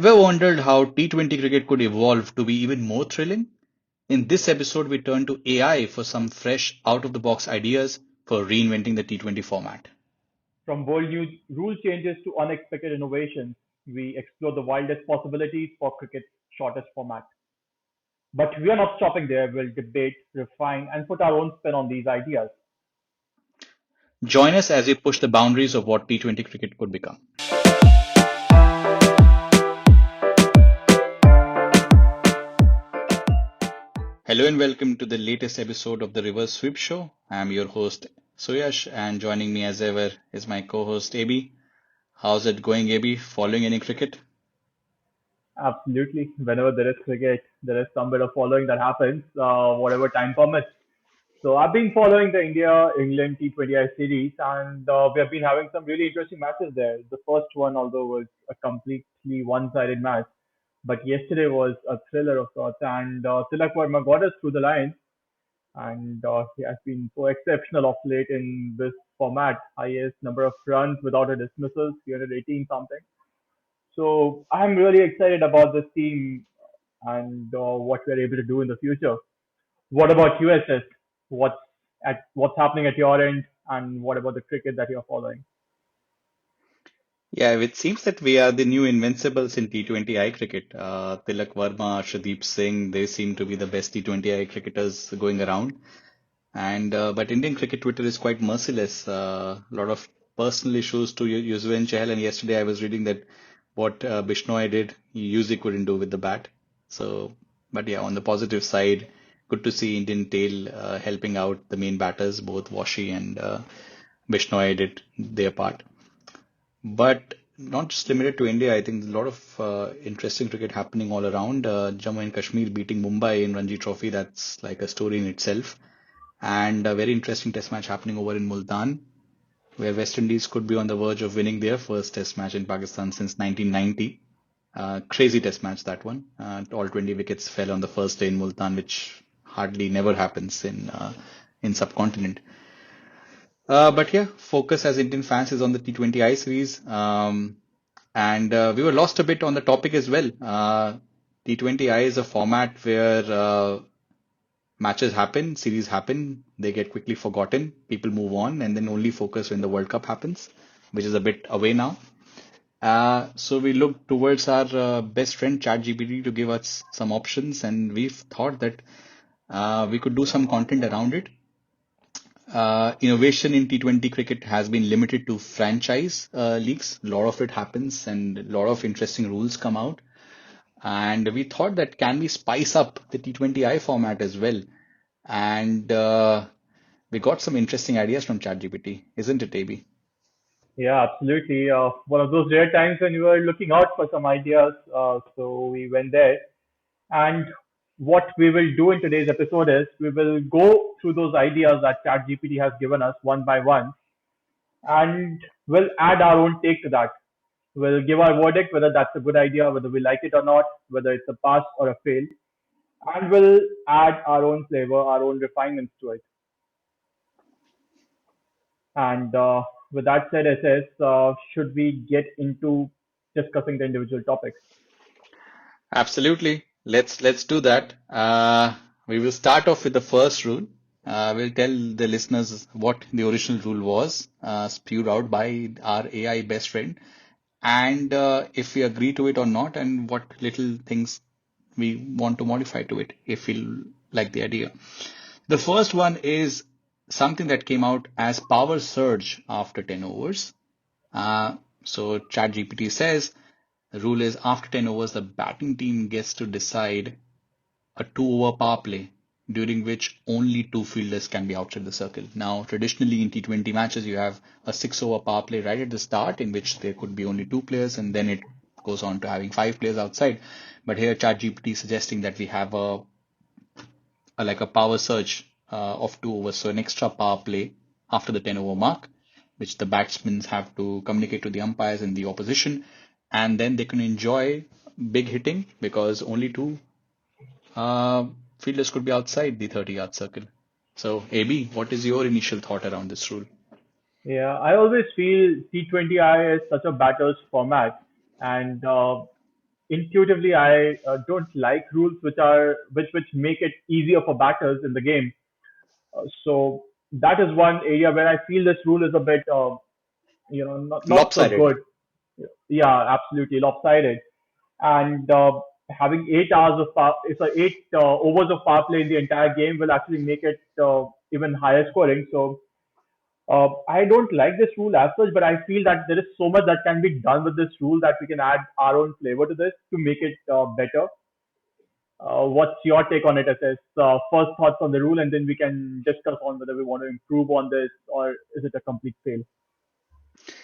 Ever wondered how T20 cricket could evolve to be even more thrilling? In this episode, we turn to AI for some fresh, out of the box ideas for reinventing the T20 format. From bold new rule changes to unexpected innovations, we explore the wildest possibilities for cricket's shortest format. But we are not stopping there. We'll debate, refine, and put our own spin on these ideas. Join us as we push the boundaries of what T20 cricket could become. Hello and welcome to the latest episode of the Reverse Sweep Show. I'm your host, Suyash, and joining me as ever is my co host, AB. How's it going, AB? Following any cricket? Absolutely. Whenever there is cricket, there is some bit of following that happens, whatever time permits. So I've been following the India-England T20I series, and we have been having some really interesting matches there. The first one, although, was a completely one-sided match, but yesterday was a thriller of sorts, and Tilak Verma got us through the line, and he has been so exceptional of late in this format. Highest number of runs without a dismissal, 318 something. So I'm really excited about this team and what we're able to do in the future. What about USS? What's what's happening at your end, and what about the cricket that you're following? Yeah, it seems that we are the new invincibles in T20I cricket. Tilak Verma, Shaddeep Singh, they seem to be the best T20I cricketers going around. And but Indian cricket Twitter is quite merciless. A lot of personal issues to Yuzvendra Chahal, and yesterday I was reading that what Bishnoi did, he usually couldn't do with the bat. So, but yeah, on the positive side, good to see Indian tail helping out the main batters, both Washi and Bishnoi did their part. But not just limited to India, I think a lot of interesting cricket happening all around. Jammu and Kashmir beating Mumbai in Ranji Trophy, that's like a story in itself. And a very interesting test match happening over in Multan, where West Indies could be on the verge of winning their first test match in Pakistan since 1990. Crazy test match, that one. All 20 wickets fell on the first day in Multan, which hardly never happens in subcontinent. But yeah, focus as Indian fans is on the T20I series. And we were lost a bit on the topic as well. T20I is a format where matches happen, series happen, they get quickly forgotten, people move on, and then only focus when the World Cup happens, which is a bit away now. So we look towards our best friend ChatGPT to give us some options, and we've thought that we could do some content around it. Innovation in T20 cricket has been limited to franchise leagues. A lot of it happens, and a lot of interesting rules come out. And we thought that can we spice up the T20I format as well? And we got some interesting ideas from ChatGPT, isn't it, AB? Yeah, absolutely. One of those rare times when we were looking out for some ideas, so we went there. And what we will do in today's episode is we will go through those ideas that ChatGPT has given us one by one, and we'll add our own take to that. We'll give our verdict whether that's a good idea, whether we like it or not, whether it's a pass or a fail, and we'll add our own flavor, our own refinements to it. And with that said, SS, should we get into discussing the individual topics? Absolutely. Let's do that. We will start off with the first rule. We'll tell the listeners what the original rule was, spewed out by our AI best friend, and if we agree to it or not, and what little things we want to modify to it if we like the idea. The first one is something that came out as power surge after 10 overs. So ChatGPT says the rule is after 10 overs, the batting team gets to decide a 2 over power play during which only two fielders can be outside the circle. Now, traditionally in T20 matches, you have a 6 over power play right at the start in which there could be only two players and then it goes on to having five players outside. But here ChatGPT is suggesting that we have a like a power surge of 2 overs, so an extra power play after the 10 over mark, which the batsmen have to communicate to the umpires in the opposition, and then they can enjoy big hitting because only two uh, fielders could be outside the 30-yard circle. So, AB, what is your initial thought around this rule? Yeah, I always feel T20I is such a batters format, and intuitively I don't like rules which make it easier for batters in the game. So that is one area where I feel this rule is a bit not so Lopsided. good. Yeah, absolutely lopsided. And having 8 hours of eight overs of power play in the entire game will actually make it even higher scoring. So I don't like this rule as such, but I feel that there is so much that can be done with this rule that we can add our own flavor to this to make it better. What's your take on it, SS? First thoughts on the rule, and then we can discuss on whether we want to improve on this or is it a complete fail.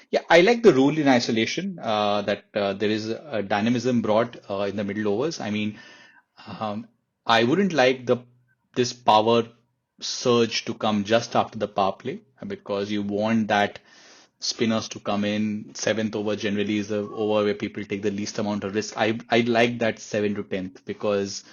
Yeah, I like the rule in isolation that there is a dynamism brought in the middle overs. I mean, um, I wouldn't like this power surge to come just after the power play because you want that spinners to come in. Seventh over generally is the over where people take the least amount of risk. I like that 7 to 10th because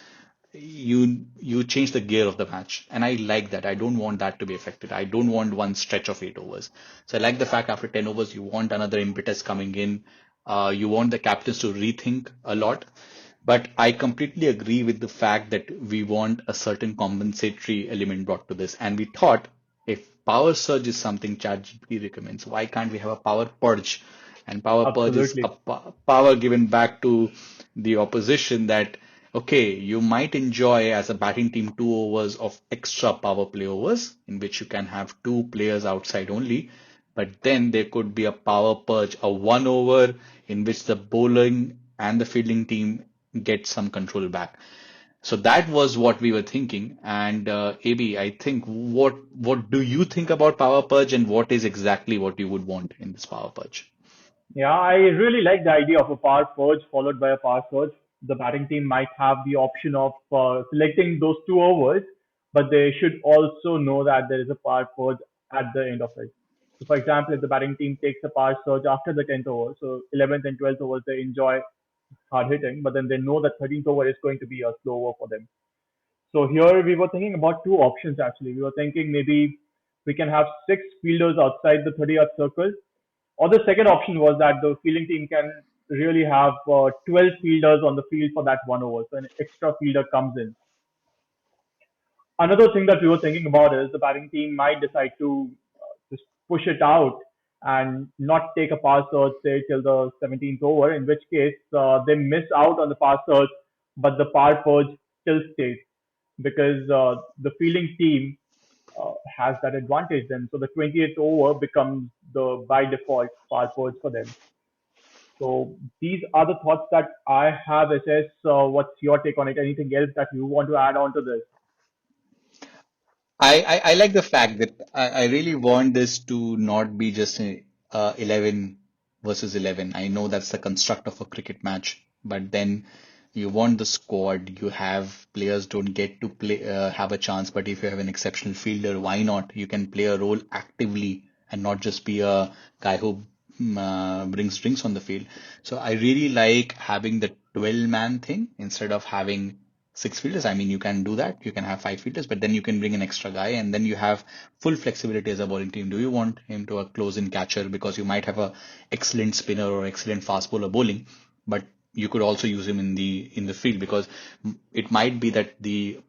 you change the gear of the match, and I like that. I don't want that to be affected. I don't want one stretch of 8 overs. So I like the fact after 10 overs you want another impetus coming in. You want the captains to rethink a lot. But I completely agree with the fact that we want a certain compensatory element brought to this. And we thought if power surge is something ChatGPT recommends, why can't we have a power purge? And power purge is a Absolutely. power given back to the opposition that, okay, you might enjoy as a batting team 2 overs of extra power play overs in which you can have two players outside only. But then there could be a power purge, a 1 over in which the bowling and the fielding team get some control back. So that was what we were thinking. And AB, I think what do you think about power purge and what is exactly what you would want in this power purge? Yeah, I really like the idea of a power purge followed by a power surge. The batting team might have the option of selecting those 2 overs, but they should also know that there is a power purge at the end of it. So, for example, if the batting team takes a power surge after the 10th over, so 11th and 12th overs, they enjoy hard hitting, but then they know that 13th over is going to be a slow over for them. So here we were thinking about two options actually. We were thinking maybe we can have six fielders outside the 30-yard circle, or the second option was that the fielding team can really have 12 fielders on the field for that 1 over. So an extra fielder comes in. Another thing that we were thinking about is the batting team might decide to just push it out and not take a pass search, say, till the 17th over, in which case they miss out on the pass search, but the power purge still stays because the fielding team has that advantage then. So the 20th over becomes the by default power purge for them. So these are the thoughts that I have. SS, what's your take on it? Anything else that you want to add on to this? I like the fact that I really want this to not be just a 11 versus 11. I know that's the construct of a cricket match, but then you want the squad. You have players don't get to play have a chance, but if you have an exceptional fielder, why not? You can play a role actively and not just be a guy who brings drinks on the field. So I really like having the 12-man thing instead of having six fielders. I mean, you can do that. You can have five fielders, but then you can bring an extra guy, and then you have full flexibility as a bowling team. Do you want him to a close-in catcher because you might have a excellent spinner or excellent fast bowler bowling, but you could also use him in the field because it might be that the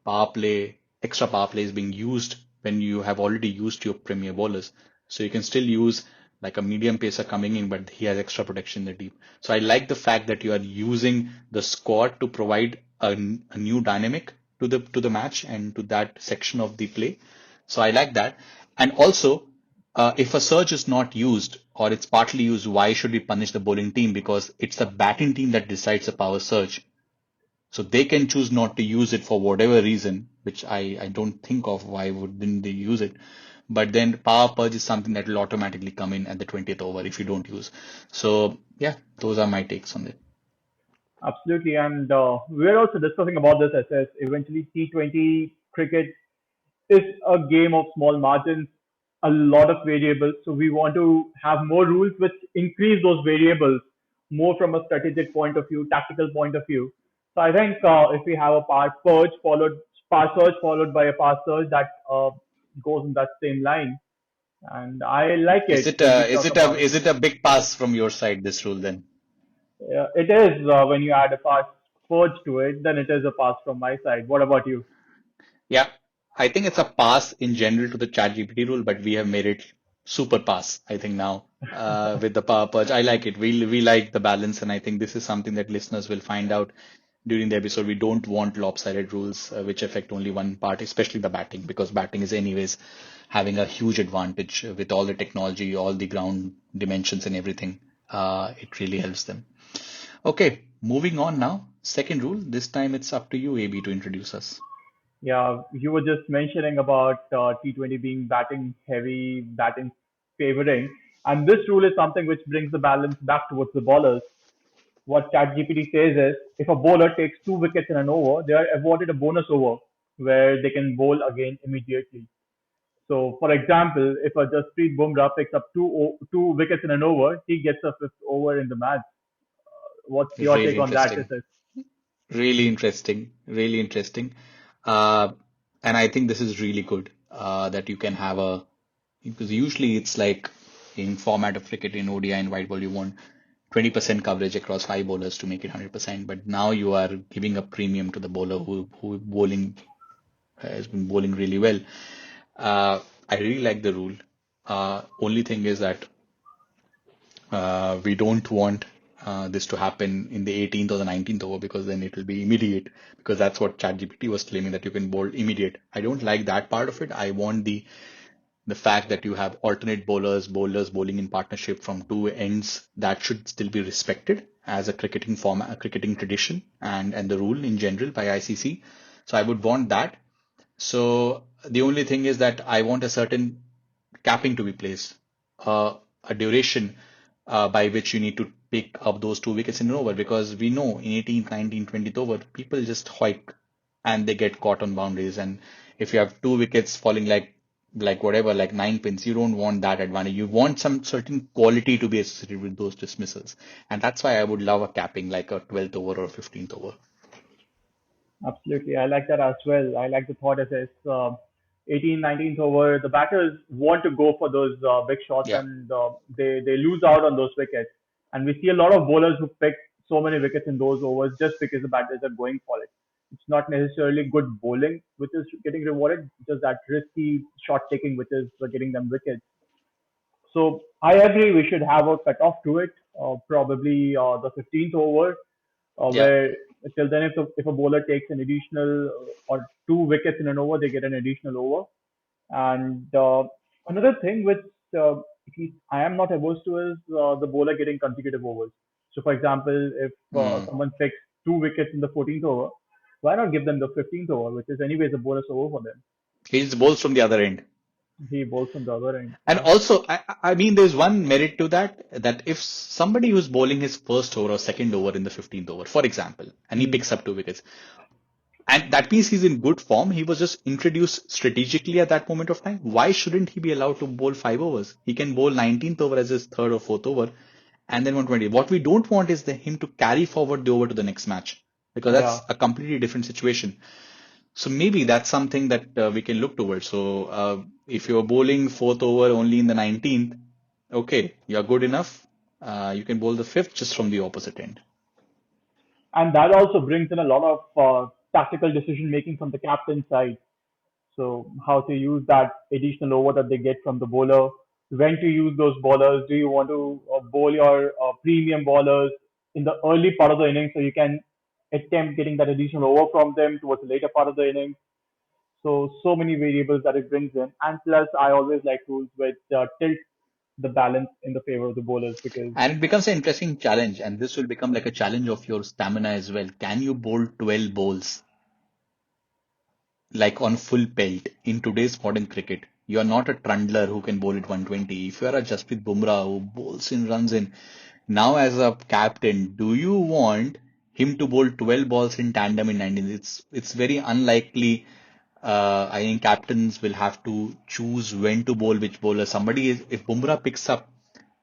extra power play is being used when you have already used your premier bowlers. So you can still use like a medium pacer coming in, but he has extra protection in the deep. So I like the fact that you are using the squad to provide a new dynamic to the match and to that section of the play. So I like that. And also, if a surge is not used or it's partly used, why should we punish the bowling team? Because it's the batting team that decides the power surge. So they can choose not to use it for whatever reason, which I don't think of why wouldn't they use it. But then power purge is something that will automatically come in at the 20th over if you don't use. So yeah, those are my takes on it. Absolutely. And we're also discussing about this as eventually T20 cricket is a game of small margins, a lot of variables. So we want to have more rules which increase those variables more from a strategic point of view, tactical point of view. So I think if we have a pass surge followed by a pass surge that goes in that same line, and I like Is it it when we is talk it about is it a big pass from your side, this rule then? It is when you add a fast purge to it, then it is a pass from my side. What about you? Yeah, I think it's a pass in general to the ChatGPT rule, but we have made it super pass, I think now, with the power purge. I like it. We like the balance, and I think this is something that listeners will find out during the episode. We don't want lopsided rules which affect only one part, especially the batting, because batting is anyways having a huge advantage with all the technology, all the ground dimensions and everything. It really helps them. Okay, moving on now. Second rule. This time it's up to you, AB, to introduce us. Yeah, you were just mentioning about T20 being batting heavy, batting favoring, and this rule is something which brings the balance back towards the bowlers. What ChatGPT says is, if a bowler takes 2 wickets in an over, they are awarded a bonus over where they can bowl again immediately. So, for example, if a Jasprit Bumrah picks up two wickets in an over, he gets a fifth over in the match. What's your Really take on that? Is interesting. it? Really interesting. Really interesting. Uh, and I think this is really good that you can have a because usually it's like in format of cricket in ODI and white ball you want 20% coverage across five bowlers to make it 100%. But now you are giving a premium to the bowler who bowling has been bowling really well. I really like the rule. Only thing is that we don't want this to happen in the 18th or the 19th over because then it will be immediate because that's what ChatGPT was claiming that you can bowl immediate. I don't like that part of it. I want the fact that you have alternate bowlers bowling in partnership from two ends that should still be respected as a cricketing format, a cricketing tradition and the rule in general by ICC. So I would want that. So the only thing is that I want a certain capping to be placed, a duration by which you need to pick up those 2 wickets in an over because we know in 18th, 19th, 20th over, people just hike and they get caught on boundaries. And if you have 2 wickets falling like whatever, like 9 pins, you don't want that advantage. You want some certain quality to be associated with those dismissals. And that's why I would love a capping like a 12th over or 15th over. Absolutely. I like that as well. I like the thought as it's 18th, 19th over. The batters want to go for those big shots Yeah. and they lose out on those wickets. And we see a lot of bowlers who pick so many wickets in those overs just because the batters are going for it. It's not necessarily good bowling which is getting rewarded, just that risky shot taking which is getting them wickets. So I agree we should have a cutoff to it, probably the 15th over, Yeah. where till then if a bowler takes an additional or 2 wickets in an over, they get an additional over. And another thing which I am not averse to is the bowler getting consecutive overs. So for example, if Mm. someone picks 2 wickets in the 14th over, why not give them the 15th over, which is anyways a bonus over for them? He just bowls from the other end. He bowls from the other end. And Yeah. also, I mean, there's one merit to that, that if somebody who's bowling his first over or second over in the 15th over, for example, and he Hmm. picks up 2 wickets, and that means he's in good form, he was just introduced strategically at that moment of time. Why shouldn't he be allowed to bowl 5 overs? He can bowl 19th over as his third or fourth over, and then 120. What we don't want is him to carry forward the over to the next match, because Yeah. that's a completely different situation. So maybe that's something that we can look towards. So if you're bowling fourth over only in the 19th, okay, you're good enough. You can bowl the fifth just from the opposite end. And that also brings in a lot of tactical decision making from the captain side. So how to use that additional over that they get from the bowler, when to use those bowlers. Do you want to bowl your premium bowlers in the early part of the inning so you can attempt getting that additional over from them towards the later part of the inning? So many variables that it brings in, and plus I always like rules which tilt the balance in the favor of the bowlers because And it becomes an interesting challenge, and this will become like a challenge of your stamina as well. Can you bowl 12 bowls like on full pelt in today's modern cricket? You are not a trundler who can bowl at 120. If you are a Jasprit Bumrah who bowls in, runs in, now as a captain, do you want him to bowl 12 balls in tandem in 19? It's very unlikely. I think captains will have to choose when to bowl which bowler. Somebody is, if Bumrah picks up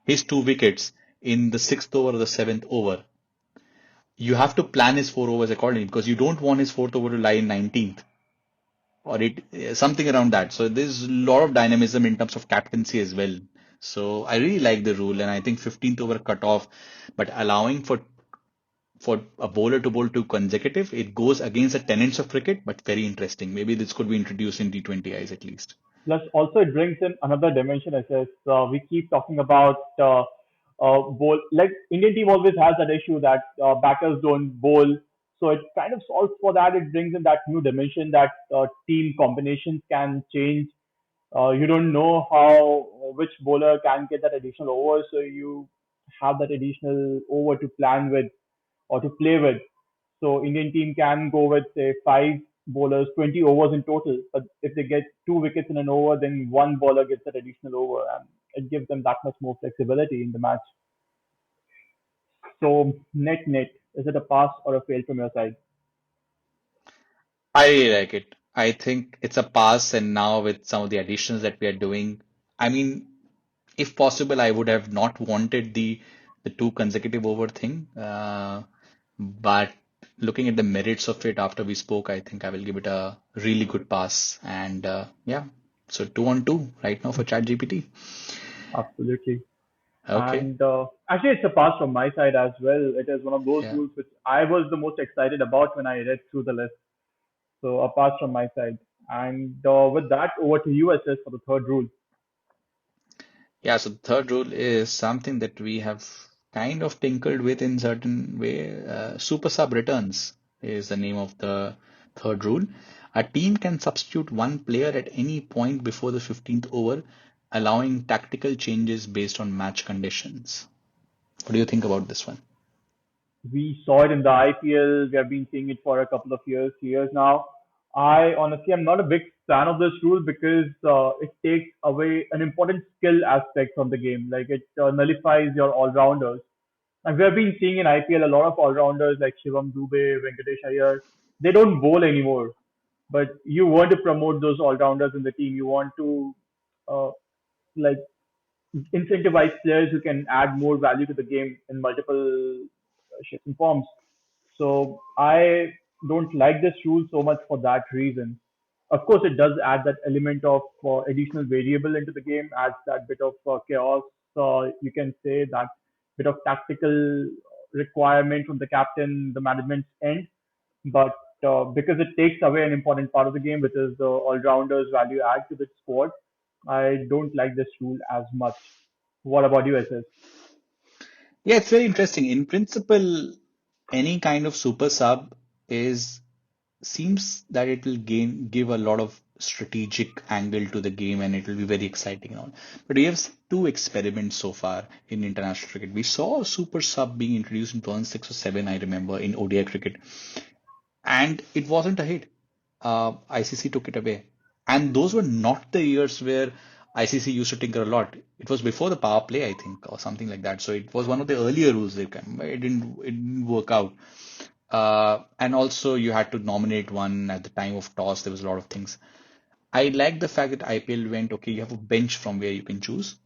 his 2 wickets in the sixth over or the seventh over, you have to plan his 4 overs accordingly because you don't want his fourth over to lie in 19th or something around that. So there's a lot of dynamism in terms of captaincy as well. So I really like the rule, and I think 15th over cutoff, but allowing for for a bowler to bowl two consecutive, it goes against the tenets of cricket, but very interesting. Maybe this could be introduced in T20Is at least. Plus, also it brings in another dimension. As we keep talking about bowl, like Indian team always has that issue that batters don't bowl. So it kind of solves for that. It brings in that new dimension that team combinations can change. You don't know how which bowler can get that additional over, so you have that additional over to plan with or to play with. So Indian team can go with say five bowlers, 20 overs in total. But if they get two wickets in an over, then one bowler gets that additional over, and it gives them that much more flexibility in the match. So net, is it a pass or a fail from your side? I really like it. I think it's a pass, and now with some of the additions that we are doing, I mean, if possible, I would have not wanted the two consecutive over thing. But looking at the merits of it after we spoke, I think I will give it a really good pass. And yeah, so 2 on 2 right now for ChatGPT. Absolutely. Okay. And actually, it's a pass from my side as well. It is one of those Yeah. rules which I was the most excited about when I read through the list. So a pass from my side. And with that, over to you, SS, for the third rule. Yeah, so the third rule is something that we have kind of tinkered with in certain way. Super sub returns is the name of the third rule. A team can substitute one player at any point before the 15th over, allowing tactical changes based on match conditions. What do you think about this one? We saw it in the IPL. We have been seeing it for a couple of years now. I honestly am not a big fan of this rule because it takes away an important skill aspect from the game. Like it nullifies your all-rounders. And we have been seeing in IPL a lot of all-rounders like Shivam Dubey, Venkatesh Iyer. They don't bowl anymore. But you want to promote those all-rounders in the team. You want to uh, like incentivize players who can add more value to the game in multiple shapes and forms. So I don't like this rule so much for that reason. Of course, it does add that element of additional variable into the game, adds that bit of chaos. You can say that bit of tactical requirement from the captain, the management's end. But because it takes away an important part of the game, which is the all-rounders value add to the squad, I don't like this rule as much. What about you, SS? Yeah, it's very interesting. In principle, any kind of super sub is seems that it will give a lot of strategic angle to the game and it will be very exciting and all. But we have two experiments so far in international cricket. We saw a super sub being introduced in 2006 or 2007, I remember, in ODI cricket, and it wasn't a hit. ICC took it away, and those were not the years where ICC used to tinker a lot. It was before the power play, I think, or something like that. So it was one of the earlier rules they came. It didn't work out. And also you had to nominate one at the time of toss. There was a lot of things. I like the fact that IPL went, okay, you have a bench from where you can choose.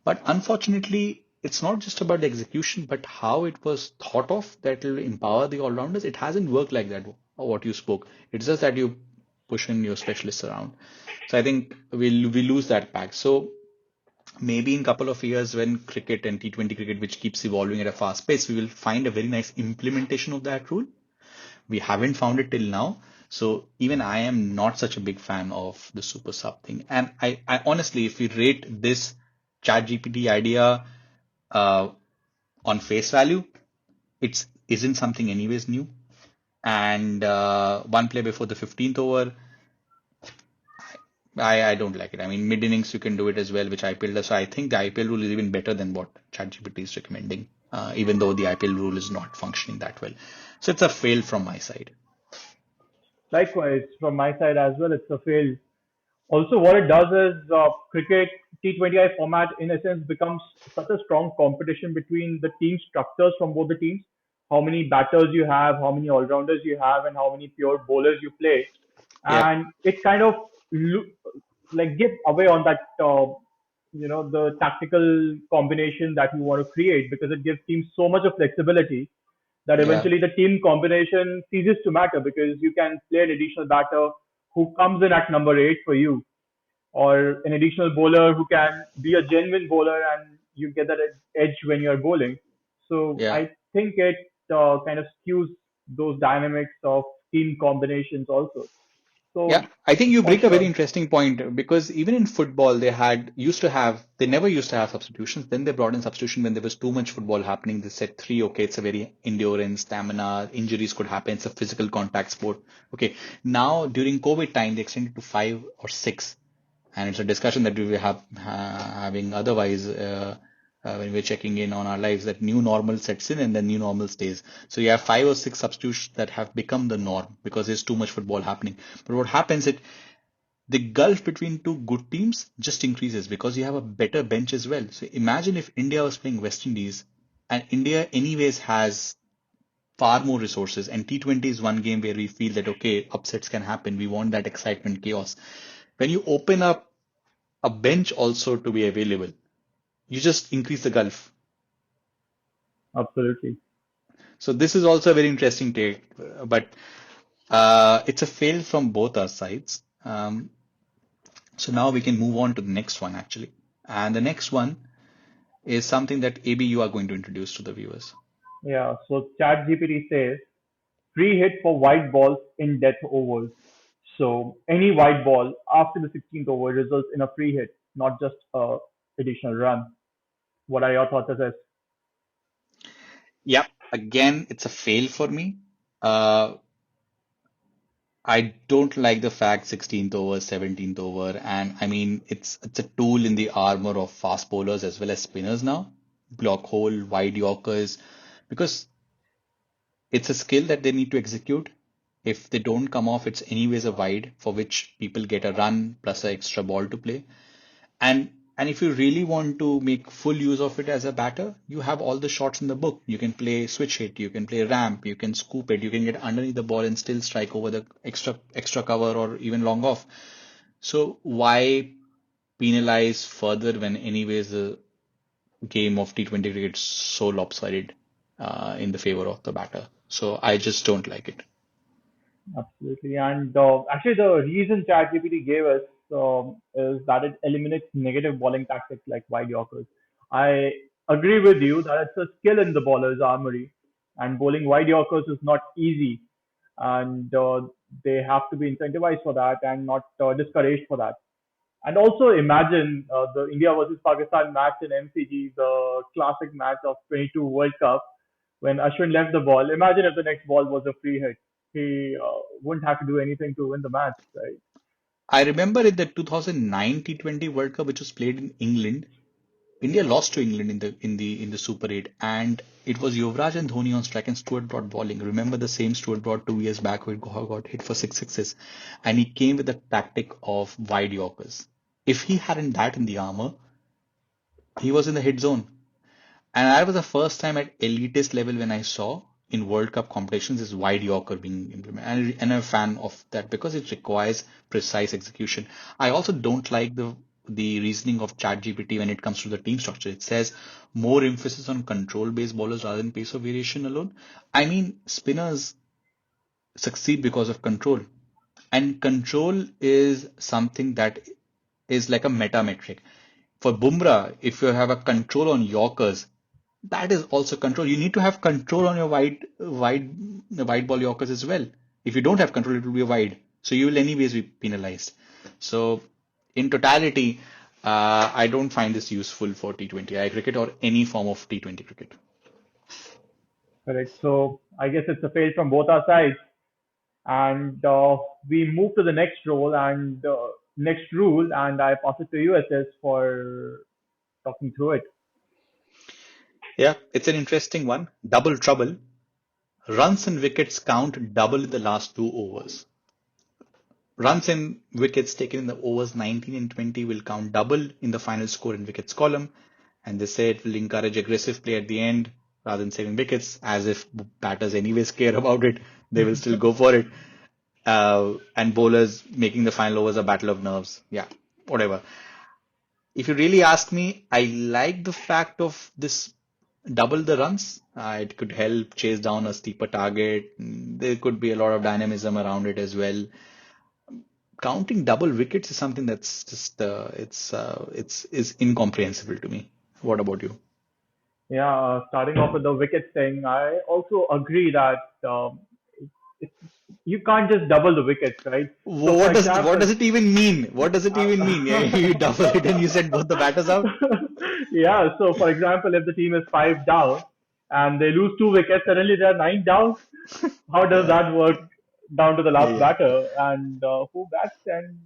But unfortunately, it's not just about the execution, but how it was thought of that will empower the all-rounders. It hasn't worked like that, what you spoke. It's just that you push in your specialists around. So I think we lose that back. So maybe in a couple of years when cricket and T20 cricket, which keeps evolving at a fast pace, we will find a very nice implementation of that rule. We haven't found it till now. So even I am not such a big fan of the super sub thing. And I honestly, if we rate this chat GPT idea uh, on face value, it's isn't something anyways new. And one play before the 15th over, I don't like it. I mean, mid innings you can do it as well, which IPL does. So I think the IPL rule is even better than what ChatGPT is recommending, even though the IPL rule is not functioning that well. So it's a fail from my side. Likewise, from my side as well, it's a fail. Also, what it does is cricket T20I format, in a sense, becomes such a strong competition between the team structures from both the teams. How many batters you have, how many all rounders you have, and how many pure bowlers you play. Yeah, And it kind of gives away on that, the tactical combination that you want to create because it gives teams so much of flexibility that yeah, eventually the team combination ceases to matter because you can play an additional batter who comes in at number 8 for you, or an additional bowler who can be a genuine bowler and you get that edge when you're bowling. So yeah. I think it kind of skews those dynamics of team combinations also. Yeah, So I think you for bring a very sure, interesting point because even in football, they never used to have substitutions. Then they brought in substitution when there was too much football happening. They said three, okay, it's a very endurance, stamina, injuries could happen. It's a physical contact sport. Okay, now during COVID time, they extended to five or six, and it's a discussion that we will have having otherwise when we're checking in on our lives that new normal sets in and then new normal stays. So you have five or six substitutes that have become the norm because there's too much football happening. But what happens is the gulf between two good teams just increases because you have a better bench as well. So imagine if India was playing West Indies, and India anyways has far more resources, and T20 is one game where we feel that okay, upsets can happen. We want that excitement, chaos. When you open up a bench also to be available, you just increase the gulf. absolutely. So this is also a very interesting take, but it's a fail from both our sides. So now we can move on to the next one actually. And the next one is something that AB you are going to introduce to the viewers. Yeah. So ChatGPT says free hit for white balls in death overs. So any white ball after the 16th over results in a free hit, not just a additional run. What are your thoughts on this? Yep. Again, it's a fail for me. Uh, I don't like the fact 16th over, 17th over, and I mean it's a tool in the armor of fast bowlers as well as spinners now. Block hole, wide Yorkers, because it's a skill that they need to execute. If they don't come off, it's anyways a wide for which people get a run plus an extra ball to play. And if you really want to make full use of it as a batter, you have all the shots in the book. You can play switch hit, you can play ramp, you can scoop it, you can get underneath the ball and still strike over the extra cover or even long off. So why penalize further when anyways the game of T20 cricket is so lopsided in the favor of the batter? So I just don't like it. Absolutely. And actually, the reason ChatGPT gave us is that it eliminates negative bowling tactics like wide Yorkers. I agree with you that it's a skill in the bowler's armory, and bowling wide Yorkers is not easy, and they have to be incentivized for that and not discouraged for that. And also imagine the India versus Pakistan match in MCG, the classic match of 22 World Cup, when Ashwin left the ball. Imagine if the next ball was a free hit. He wouldn't have to do anything to win the match, right? I remember in the 2009 T20 World Cup, which was played in England, India lost to England in the Super 8, and it was Yuvraj and Dhoni on strike and Stuart Broad bowling. Remember the same Stuart Broad 2 years back who got hit for six sixes, and he came with the tactic of wide Yorkers. If he hadn't that in the armor, he was in the hit zone. And that was the first time at elitist level when I saw in World Cup competitions is wide Yorker being implemented. And I'm a fan of that because it requires precise execution. I also don't like the reasoning of ChatGPT when it comes to the team structure. It says more emphasis on control-based bowlers rather than pace of variation alone. I mean, spinners succeed because of control. And control is something that is like a meta metric. For Bumrah, if you have a control on Yorkers, that is also control. You need to have control on your wide ball Yorkers as well. If you don't have control, it will be a wide. So you will anyways be penalized. So in totality, I don't find this useful for T20I cricket or any form of T20 cricket. Correct. So I guess it's a fail from both our sides. And we move to the next role and next rule, and I pass it to you, SS, for talking through it. Yeah, it's an interesting one. Double trouble. Runs and wickets count double in the last 2 overs. Runs and wickets taken in the overs 19 and 20 will count double in the final score in wickets column. And they say it will encourage aggressive play at the end rather than saving wickets, as if batters anyways care about it. They will still go for it. And bowlers making the final overs a battle of nerves. Yeah, whatever. If you really ask me, I like the fact of this double the runs. It could help chase down a steeper target. There could be a lot of dynamism around it as well. Counting double wickets is something that's just it's is incomprehensible to me. What about you? Yeah, starting off with the wickets thing, I also agree that it, you can't just double the wickets, right? So, for What example, does it even mean? What does it even mean? Yeah, you double it and you send both the batters out. yeah, so for example, if the team is five down and they lose two wickets, suddenly they are nine down. How does Yeah, that work down to the yeah, last yeah. batter and who bats and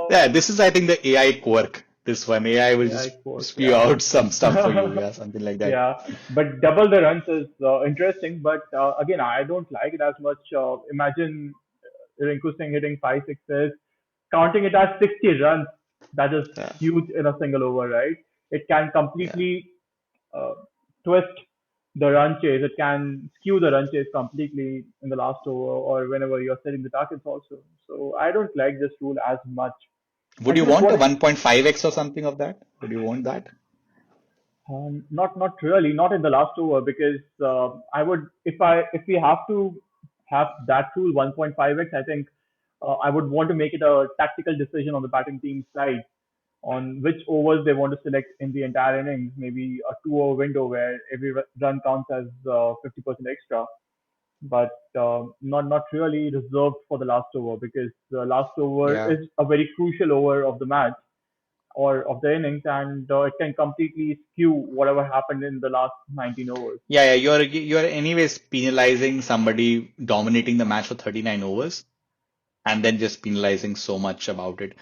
Yeah, this is I think the AI quirk. This one AI will yeah, just of course, spew yeah. out some stuff for you. Yeah, something like that. Yeah, but double the runs is interesting. But again, I don't like it as much. Imagine Rinku Singh hitting five sixes, counting it as 60 runs. That is Yeah, huge in a single over, right? It can yeah. completely uh, twist the run chase. It can skew the run chase completely in the last over or whenever you're setting the targets also. So I don't like this rule as much. Would And you this is want what a it 1.5x or something of that? Would you want that? not really, not in the last over because I would if we have to have that rule 1.5x, I think I would want to make it a tactical decision on the batting team side on which overs they want to select in the entire innings. Maybe a 2 over window where every run counts as 50% extra, but not really reserved for the last over because the last over Yeah. is a very crucial over of the match or of the innings, and it can completely skew whatever happened in the last 19 overs. Yeah, yeah. You're anyways penalizing somebody dominating the match for 39 overs and then just penalizing so much about it.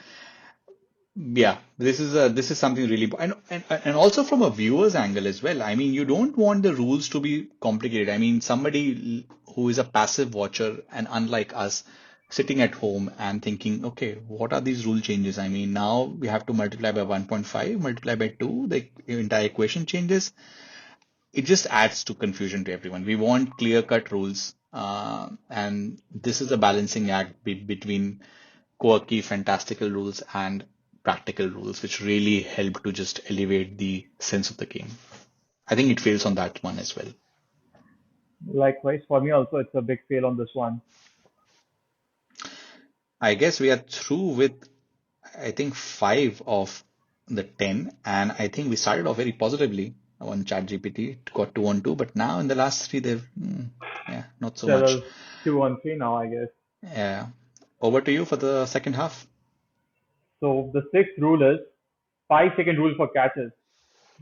Yeah, this is something really and also from a viewer's angle as well. I mean, you don't want the rules to be complicated. I mean, somebody who is a passive watcher and unlike us, sitting at home and thinking, okay, what are these rule changes? I mean, now we have to multiply by 1.5, multiply by 2, the entire equation changes. It just adds to confusion to everyone. We want clear-cut rules, and this is a balancing act between quirky, fantastical rules and practical rules, which really help to just elevate the sense of the game. I think it fails on that one as well. Likewise, for me also, it's a big fail on this one. I guess we are through with, I think, five of the 10, and I think we started off very positively on ChatGPT. It got two on two, but now in the last three, yeah, not so There much. are 2 on 3 now, I guess. Yeah. Over to you for the second half. So the sixth rule is 5 second rule for catches.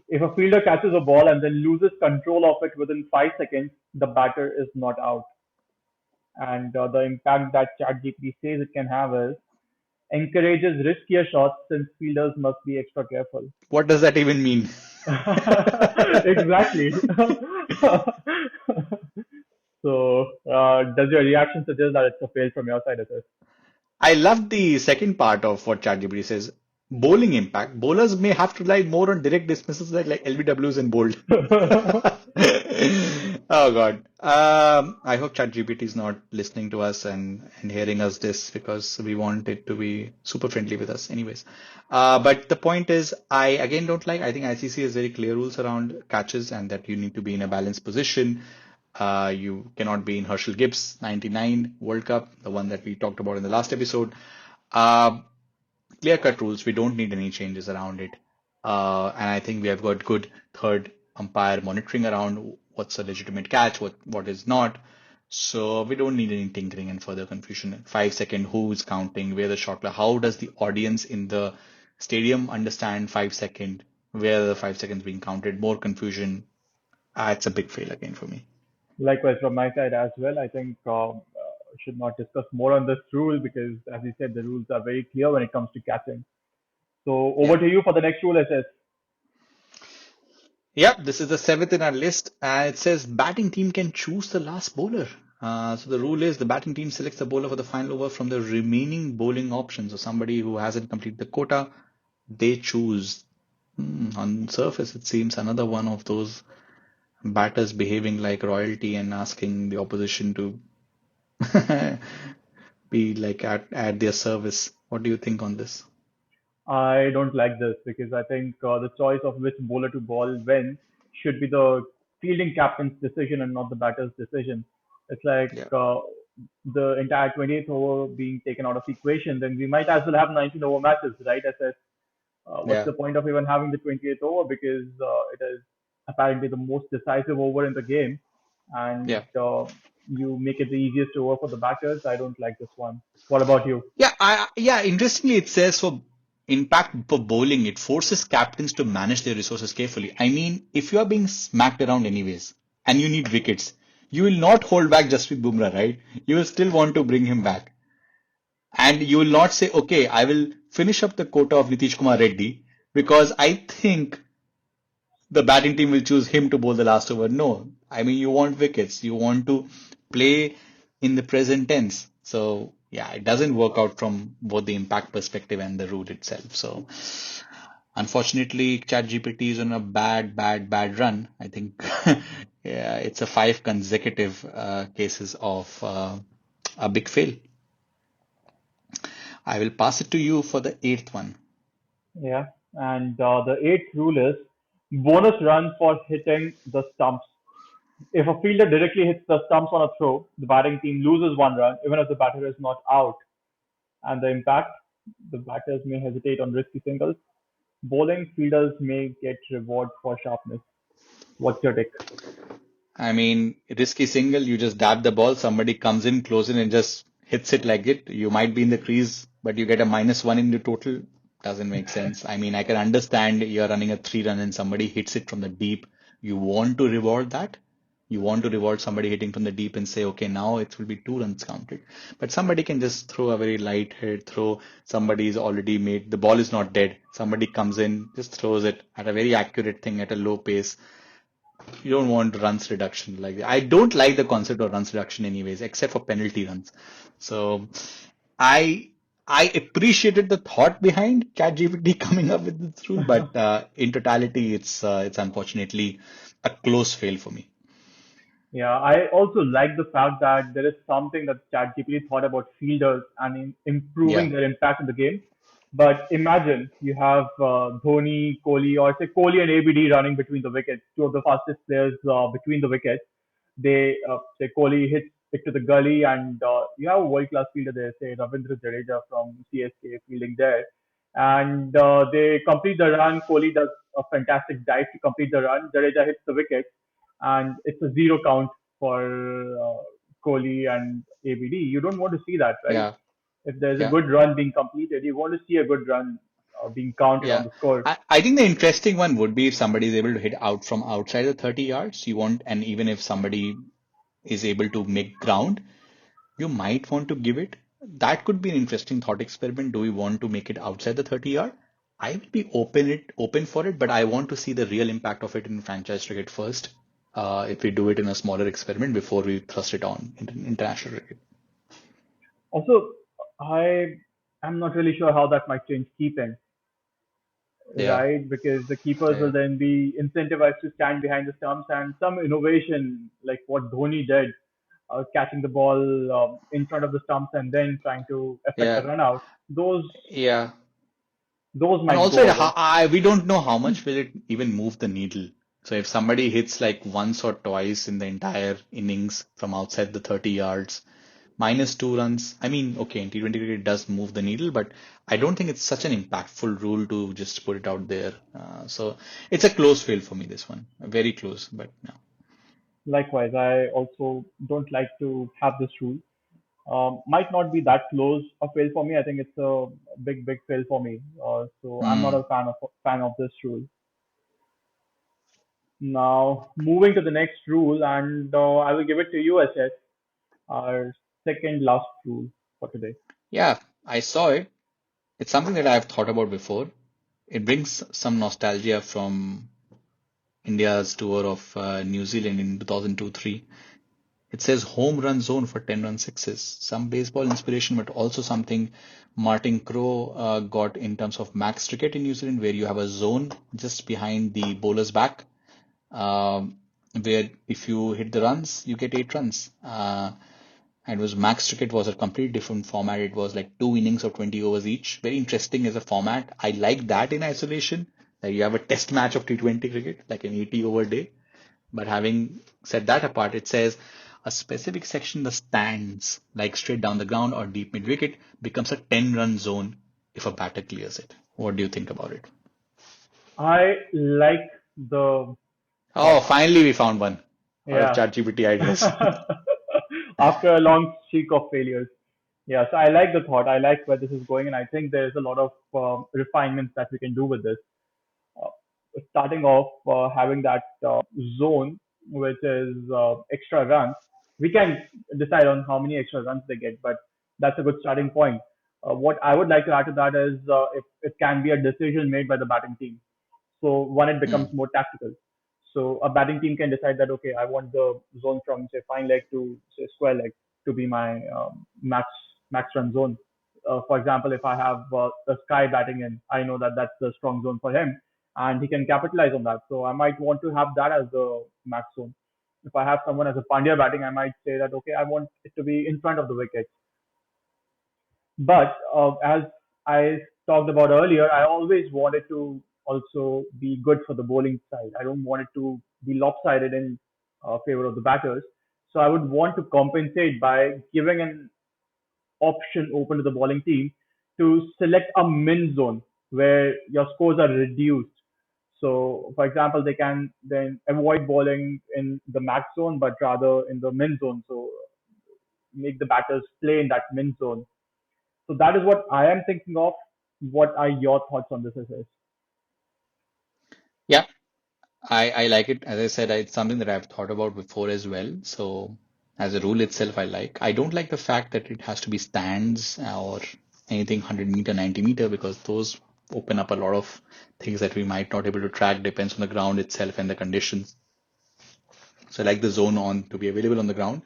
If a fielder catches a ball and then loses control of it within 5 seconds, the batter is not out. And the impact that ChatGPT says it can have is encourages riskier shots since fielders must be extra careful. What does that even mean? Exactly. So, does your reaction suggest that it's a fail from your side, is I love the second part of what ChatGPT says. Bowling impact. Bowlers may have to rely more on direct dismissals like LBWs and bold. it? Oh God. I hope ChatGPT is not listening to us and hearing us this because we want it to be super friendly with us anyways. But the point is, I again don't like, I think ICC has very clear rules around catches and that you need to be in a balanced position. You cannot be in Herschel Gibbs 99 World Cup, the one that we talked about in the last episode. Uh, Clear-cut rules. We don't need any changes around it. And I think we have got good third umpire monitoring around what's a legitimate catch, what is not. So we don't need any tinkering and further confusion. 5 second, who is counting, where the shot, how does the audience in the stadium understand 5 second, where the 5 seconds being counted, more confusion. It's a big fail again for me. Likewise, from my side as well, I think should not discuss more on this rule because, as you said, the rules are very clear when it comes to catching. So, over Yeah. to you for the next rule, SS. Yep, this is the seventh in our list, and it says batting team can choose the last bowler. So the rule is the batting team selects the bowler for the final over from the remaining bowling options. So somebody who hasn't completed the quota, they choose. On surface, it seems another one of those batters behaving like royalty and asking the opposition to be like at their service. What do you think on this? I don't like this because I think the choice of which bowler to ball when should be the fielding captain's decision and not the batter's decision. It's like Yeah, the entire 28th over being taken out of the equation, then we might as well have 19 over matches, right? SS. What's yeah. the point of even having the 28th over because it is apparently the most decisive over in the game, and Yeah. you make it the easiest over for the batters. I don't like this one. What about you? Interestingly, it says for impact for bowling, it forces captains to manage their resources carefully. I mean, if you are being smacked around anyways and you need wickets, you will not hold back Jasprit Bumrah, right? You will still want to bring him back. And you will not say, okay, I will finish up the quota of Nitish Kumar Reddy because I think the batting team will choose him to bowl the last over. No, I mean, you want wickets. You want to play in the present tense. So, yeah, it doesn't work out from both the impact perspective and the rule itself. So, unfortunately, ChatGPT is on a bad run. I think yeah, it's a five consecutive cases of a big fail. I will pass it to you for the eighth one. Yeah, and the eighth rule is bonus run for hitting the stumps. If a fielder directly hits the stumps on a throw, the batting team loses 1 run, even if the batter is not out. And the impact, the batters may hesitate on risky singles. Bowling fielders may get reward for sharpness. What's your take? I mean, risky single, you just dab the ball, somebody comes in close in and just hits it like it. You might be in the crease, but you get a -1 in the total. Doesn't make sense. I mean, I can understand you're running a 3 run and somebody hits it from the deep. You want to reward that. You want to reward somebody hitting from the deep and say, okay, now it will be 2 runs counted. But somebody can just throw a very light hit, throw somebody's already made, the ball is not dead. Somebody comes in, just throws it at a very accurate thing at a low pace. You don't want runs reduction like that. I don't like the concept of runs reduction anyways, except for penalty runs. So I I appreciated the thought behind ChatGPT coming up with this rule, but in totality, it's unfortunately a close fail for me. Yeah, I also like the fact that there is something that ChatGPT thought about fielders and improving Yeah, their impact in the game. But imagine you have Dhoni, Kohli, or say Kohli and ABD running between the wickets, two of the fastest players between the wickets. They say Kohli hits it to the gully, and you have a world-class fielder there, say Ravindra Jadeja from CSK fielding there, and they complete the run. Kohli does a fantastic dive to complete the run. Jadeja hits the wicket, and it's a zero count for Kohli and ABD. You don't want to see that, right? yeah, If there's a yeah, good run being completed, you want to see a good run being counted on yeah. the score. I think the interesting one would be if somebody is able to hit out from outside the 30 yards. You want, and even if somebody is able to make ground, you might want to give it. That could be an interesting thought experiment. Do we want to make it outside the 30 yard? I will be open for it, but I want to see the real impact of it in franchise cricket first. If we do it in a smaller experiment before we thrust it on into international cricket. Also, I am not really sure how that might change keeping, Yeah, right? Because the keepers will yeah, then be incentivized to stand behind the stumps, and some innovation like what Dhoni did, catching the ball in front of the stumps and then trying to effect a yeah, run out. Those yeah. those And might also, go away. we don't know how much will it even move the needle. So if somebody hits like once or twice in the entire innings from outside the 30 yards, -2 runs. I mean, okay, in T20 cricket it does move the needle, but I don't think it's such an impactful rule to just put it out there. So it's a close fail for me, this one. Very close, but no. Likewise, I also don't like to have this rule. Might not be that close a fail for me. I think it's a big fail for me. So I'm not Hmm. a fan of this rule. Now moving to the next rule, and I will give it to you, SS, our second last rule for today. Yeah, I saw it. It's something that I've thought about before. It brings some nostalgia from India's tour of New Zealand in 2002-3. It says home run zone for 10 run sixes. Some baseball inspiration, but also something Martin Crowe got in terms of max cricket in New Zealand, where you have a zone just behind the bowler's back, um, where if you hit the runs, you get 8 runs. And was max cricket was a completely different format. It was like 2 innings of 20 overs each. Very interesting as a format. I like that in isolation. Like you have a test match of T20 cricket, like an 80 over day. But having said that apart, it says a specific section, the stands, like straight down the ground or deep mid wicket, becomes a 10-run zone if a batter clears it. What do you think about it? I like the Oh, thought. finally we found one. Our Yeah. ChatGPT ideas. After a long streak of failures. Yeah, so I like the thought. I like where this is going, and I think there's a lot of refinements that we can do with this. Uh, Starting off having that zone, which is extra runs. We can decide on how many extra runs they get, but that's a good starting point. What I would like to add to that is if it can be a decision made by the batting team. So one, it becomes Hmm. more tactical. So a batting team can decide that okay, I want the zone from say fine leg to say square leg to be my max run zone. For example, if I have a Sky batting in, I know that that's the strong zone for him, and he can capitalize on that. So I might want to have that as the max zone. If I have someone as a Pandya batting, I might say that okay, I want it to be in front of the wicket. But as I talked about earlier, I always wanted to also be good for the bowling side. I don't want it to be lopsided in favor of the batters. So I would want to compensate by giving an option open to the bowling team to select a min zone where your scores are reduced. So, for example, they can then avoid bowling in the max zone, but rather in the min zone. So, make the batters play in that min zone. So that is what I am thinking of. What are your thoughts on this, SS? Yeah, I like it. As I said, it's something that I've thought about before as well. So, as a rule itself, I like. I don't like the fact that it has to be stands or anything 100 meter, 90 meter, because those open up a lot of things that we might not able to track, depends on the ground itself and the conditions. So, I like the zone on to be available on the ground.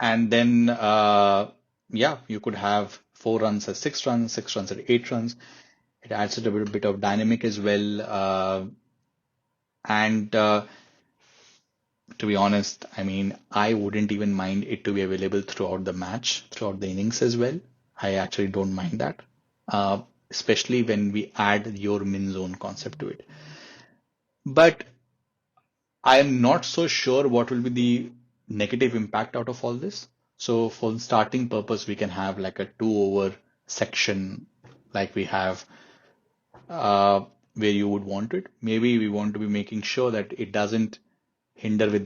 And then, yeah, you could have 4 runs at 6 runs, 6 runs at 8 runs. It adds a little bit of dynamic as well. And To be honest, I mean, I wouldn't even mind it to be available throughout the match, throughout the innings as well. I actually don't mind that, especially when we add your min zone concept to it. But I am not so sure what will be the negative impact out of all this. So, for the starting purpose, we can have like a 2 over section, like we have where you would want it. Maybe we want to be making sure that it doesn't hinder with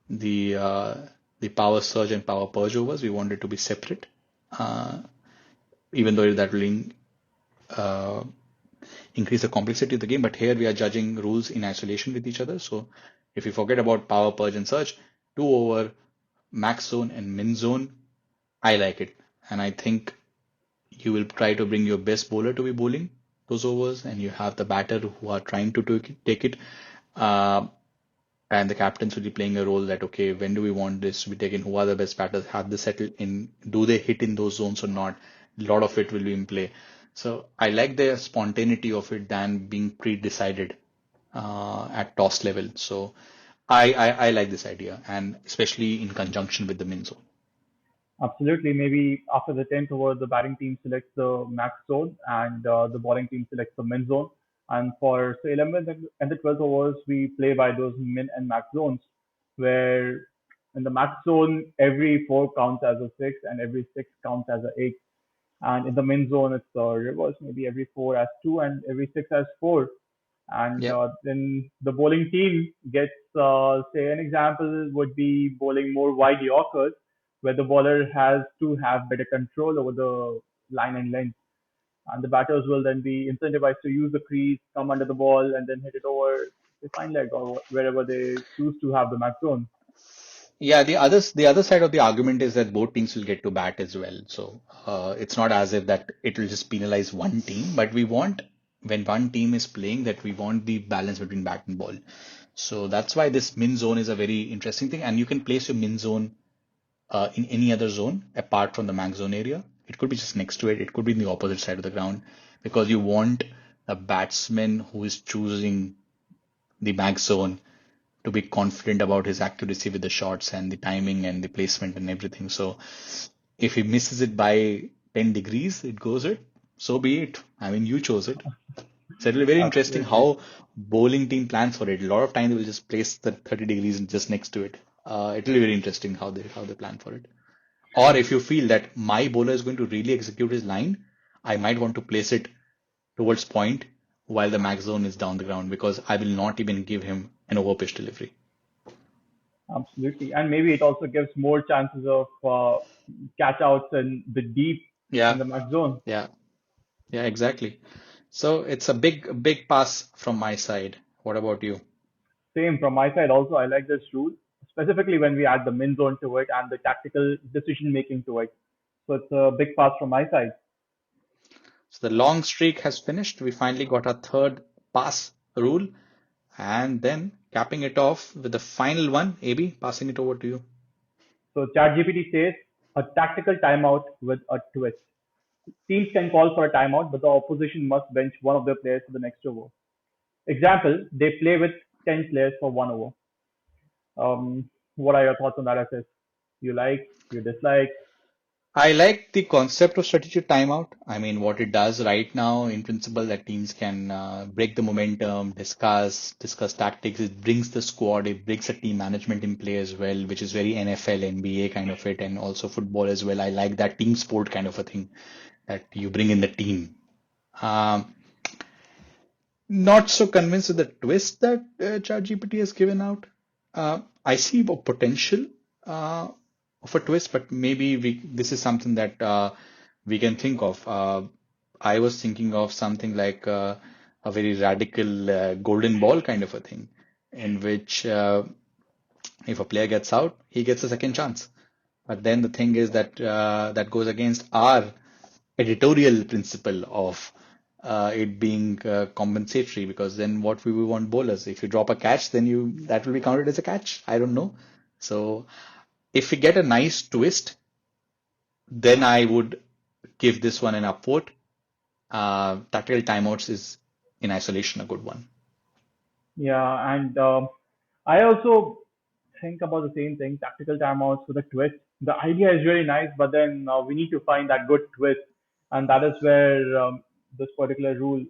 the uh, the power surge and power purge overs. We want it to be separate, uh, even though that will uh, increase the complexity of the game. But here we are judging rules in isolation with each other. So if you forget about power purge and surge, 2 over max zone and min zone, I like it, and I think you will try to bring your best bowler to be bowling those overs, and you have the batter who are trying to take it. Uh, and the captains will be playing a role that okay, when do we want this to be taken, who are the best batters, have they settled in, do they hit in those zones or not, a lot of it will be in play. So I like the spontaneity of it than being pre-decided at toss level. So I like this idea, and especially in conjunction with the min zone. Absolutely. Maybe after the 10th over, the batting team selects the max zone and the bowling team selects the min zone. And for say 11th and the 12th overs, we play by those min and max zones, where in the max zone, every four counts as a six and every six counts as a eight. And in the min zone, it's reverse. Maybe every four as two and every six as four. And Yeah. then the bowling team gets, say, an example would be bowling more wide Yorkers, where the bowler has to have better control over the line and length. And the batters will then be incentivized to use the crease, come under the ball, and then hit it over the fine leg or wherever they choose to have the max zone. Yeah, the other side of the argument is that both teams will get to bat as well. So it's not as if that it will just penalize one team, but we want when one team is playing that we want the balance between bat and ball. So that's why this min zone is a very interesting thing, and you can place your min zone in any other zone apart from the max zone area. It could be just next to it. It could be in the opposite side of the ground because you want a batsman who is choosing the max zone to be confident about his accuracy with the shots and the timing and the placement and everything. So if he misses it by 10 degrees, it goes it. So be it. I mean, you chose it. So it'll be very interesting Absolutely. how bowling team plans for it. A lot of time they will just place the 30 degrees just next to it. It'll be very interesting how they plan for it. Or if you feel that my bowler is going to really execute his line, I might want to place it towards point while the max zone is down the ground because I will not even give him an over pitch delivery. Absolutely. And maybe it also gives more chances of catch outs in the deep in Yeah, the mid zone. yeah, yeah, exactly. So it's a big pass from my side. What about you? Same from my side also. I like this rule, specifically when we add the min zone to it and the tactical decision making to it. So it's a big pass from my side. So the long streak has finished. We finally got our third pass rule, and then capping it off with the final one. AB, passing it over to you. So ChatGPT says a tactical timeout with a twist. Teams can call for a timeout, but the opposition must bench one of their players for the next over. Example, they play with 10 players for 1 over. What are your thoughts on that, SS? You like, you dislike? I like the concept of strategic timeout. I mean, what it does right now, in principle, that teams can break the momentum, discuss tactics. It brings the squad, it brings the team management in play as well, which is very NFL, NBA kind of it, and also football as well. I like that team sport kind of a thing that you bring in the team. Um, Not so convinced with the twist that ChatGPT has given out. I see a potential uh, of a twist, but maybe this is something that we can think of. I was thinking of something like a very radical golden ball kind of a thing, in which if a player gets out, he gets a second chance. But then the thing is that that goes against our editorial principle of it being compensatory, because then what we want bowlers, if you drop a catch, then you that will be counted as a catch. I don't know. So if we get a nice twist, then I would give this one an upvote. Tactical timeouts is in isolation a good one. Yeah, and I also think about the same thing, tactical timeouts with a twist. The idea is really nice, but then we need to find that good twist, and that is where this particular rule's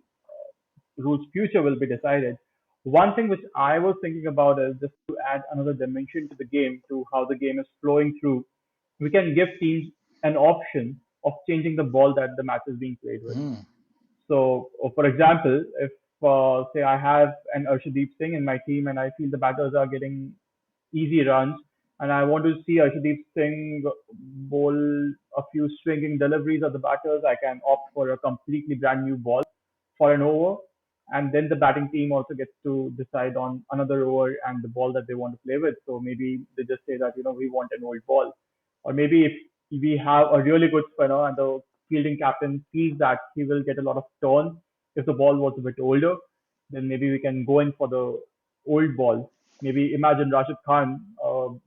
future will be decided. One thing which I was thinking about is just to add another dimension to the game, to how the game is flowing through. We can give teams an option of changing the ball that the match is being played with. Hmm. So, for example, if say I have an Arshdeep Singh in my team and I feel the batters are getting easy runs, and I want to see Arshdeep Singh bowl a few swinging deliveries of the batters, I can opt for a completely brand new ball for an over, and then the batting team also gets to decide on another over and the ball that they want to play with. So maybe they just say that we want an old ball, or maybe if we have a really good spinner and the fielding captain feels that he will get a lot of turns if the ball was a bit older, then maybe we can go in for the old ball. Maybe imagine Rashid Khan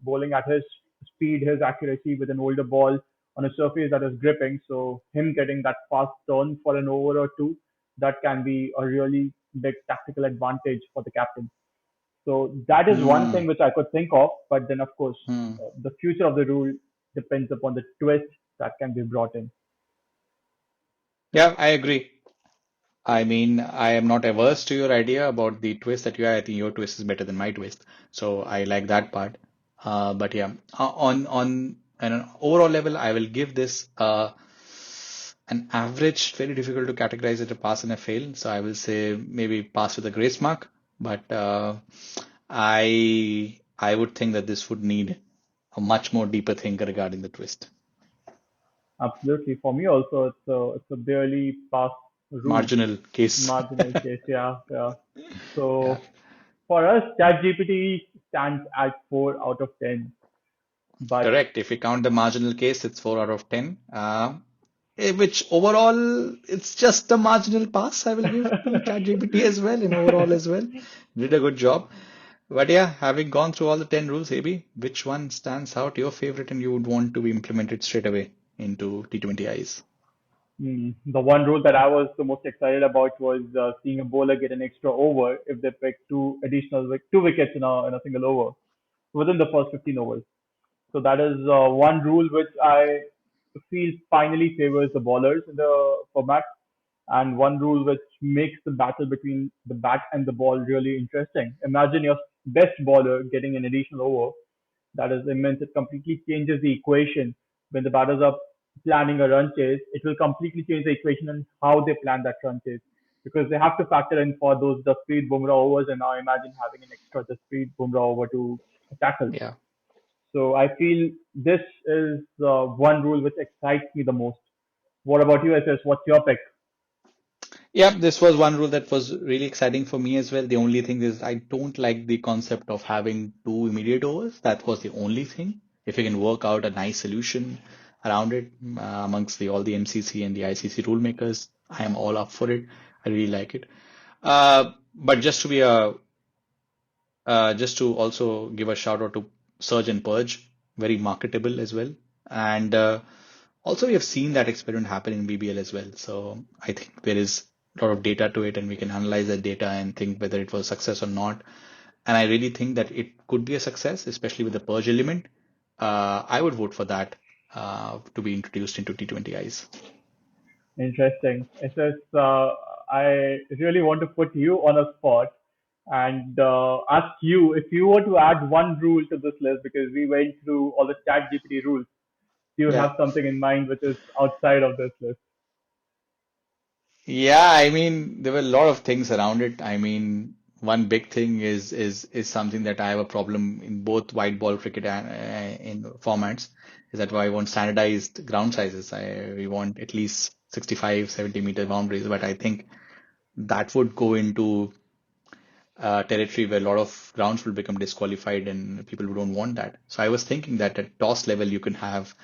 bowling at his speed, his accuracy with an older ball on a surface that is gripping. So him getting that fast turn for an over or two, that can be a really big tactical advantage for the captain. So that is one Hmm. thing which I could think of. But then, of course, Hmm. the future of the rule depends upon the twist that can be brought in. Yeah, I agree. I mean, I am not averse to your idea about the twist that you have. I think your twist is better than my twist, so I like that part. But yeah, on an overall level, I will give this an average. Very difficult to categorize it a pass and a fail, so I will say maybe pass with a grace mark. But I would think that this would need a much more deeper think regarding the twist. Absolutely. For me also, it's a barely passed rule, Marginal case. marginal case. Yeah, yeah. Yeah. So for us, ChatGPT stands at 4 out of 10. But Correct. If we count the marginal case, it's 4 out of 10. Which overall, it's just a marginal pass I will give to ChatGPT as well, and overall as well. Did a good job. But yeah, having gone through all the 10 rules, AB, which one stands out your favorite and you would want to be implemented straight away into T20 eyes? the one rule that I was the most excited about was seeing a bowler get an extra over if they pick two wickets in a single over within the first 15 overs. So that is one rule which I feel finally favors the bowlers in the format, and one rule which makes the battle between the bat and the ball really interesting. Imagine your best bowler getting an additional over. That is immense. It completely changes the equation when the batters are planning a run chase. It will completely change the equation and how they plan that run chase. because they have to factor in for those Jasprit Bumrah overs, and now imagine having an extra Jasprit Bumrah over to tackle. Yeah. So I feel this is one rule which excites me the most. What about you, SS? What's your pick? Yeah, this was one rule that was really exciting for me as well. The only thing is I don't like the concept of having two immediate overs. That was the only thing. If you can work out a nice solution around it amongst all the MCC and the ICC rule makers, I am all up for it. I really like it. But just to also give a shout out to Surge and Purge, very marketable as well. And also, we have seen that experiment happen in BBL as well. So I think there is a lot of data to it, and we can analyze that data and think whether it was a success or not. And I really think that it could be a success, especially with the Purge element. I would vote for that to be introduced into T20Is. Interesting. SS, I really want to put you on a spot and ask you if you were to add one rule to this list because we went through all the chat GPT rules. Do you Yeah. have something in mind which is outside of this list? Yeah, I mean, there were a lot of things around it. I mean, one big thing is something that I have a problem in both white ball cricket and in formats is that I want standardized ground sizes. We want at least 65, 70-meter boundaries, but I think that would go into territory where a lot of grounds will become disqualified and people who don't want that. So I was thinking that at toss level you can have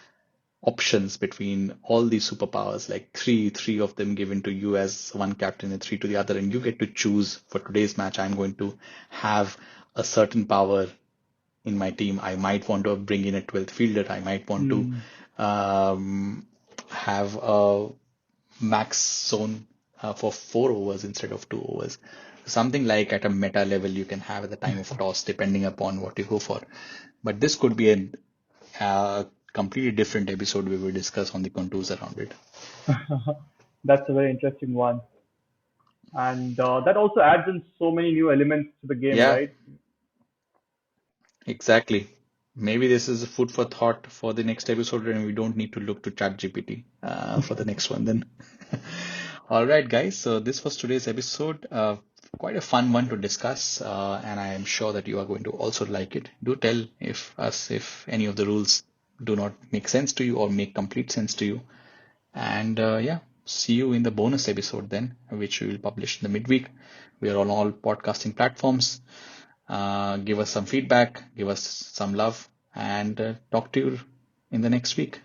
options between all these superpowers, like three of them given to you as one captain and three to the other, and you get to choose for today's match. I'm going to have a certain power in my team. I might want to bring in a 12th fielder. I might want to Hmm. have a max zone for 4 overs instead of 2 overs. Something like at a meta level you can have at the time of toss, depending upon what you go for. But this could be a completely different episode we will discuss on the contours around it. That's a very interesting one. And that also adds in so many new elements to the game, Yeah, right? exactly. Maybe this is a food for thought for the next episode, and we don't need to look to ChatGPT for the next one then. All right, guys. So this was today's episode. Quite a fun one to discuss, and I am sure that you are going to also like it. Do tell if any of the rules do not make sense to you or make complete sense to you. And yeah, see you in the bonus episode then, which we will publish in the midweek. We are on all podcasting platforms. Give us some feedback, give us some love, and talk to you in the next week.